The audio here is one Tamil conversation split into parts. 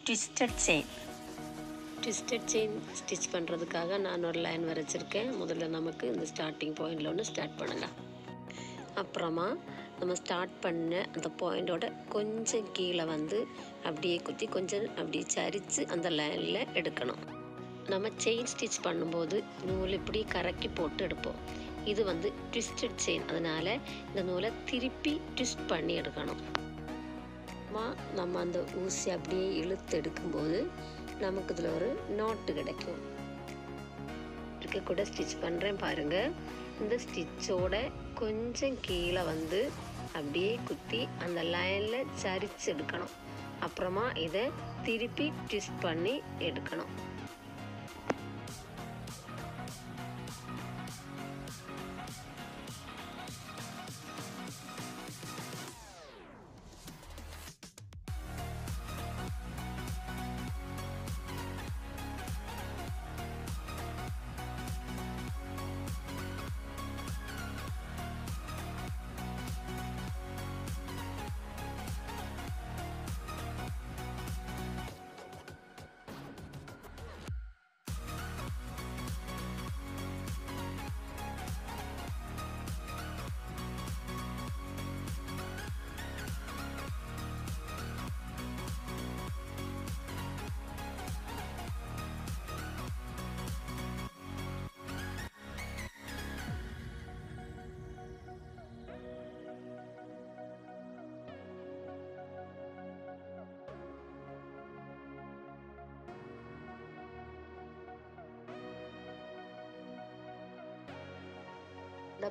Twisted chain. Twisted chain stitch பண்ணுறதுக்காக நான் ஒரு லைன் வரைச்சிருக்கேன். முதல்ல நமக்கு இந்த ஸ்டார்டிங் பாயிண்டில் ஒன்று ஸ்டார்ட் பண்ணுங்கள். அப்புறமா நம்ம ஸ்டார்ட் பண்ண அந்த பாயிண்டோட கொஞ்சம் கீழே வந்து அப்படியே குத்தி கொஞ்சம் அப்படியே சரித்து அந்த லைனில் எடுக்கணும். நம்ம செயின் ஸ்டிச் பண்ணும்போது நூல் இப்படி கறக்கி போட்டு எடுப்போம். இது வந்து ட்விஸ்டட் செயின், அதனால் இந்த நூலை திருப்பி ட்விஸ்ட் பண்ணி எடுக்கணும். நம்ம அந்த ஊசி அப்படியே இழுத்து எடுக்கும்போது நமக்கு இதில் ஒரு நாட்டு கிடைக்கும். இருக்க கூட ஸ்டிச் பண்ணுறேன் பாருங்கள். இந்த ஸ்டிச்சோட கொஞ்சம் கீழே வந்து அப்படியே குத்தி அந்த லைனில் சரித்து எடுக்கணும். அப்புறமா இதை திருப்பி ட்விஸ்ட் பண்ணி எடுக்கணும்.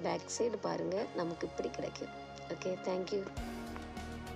பேக் சைடு பாருங்கள், நமக்கு இப்படி கிடைக்கும். Okay, thank you.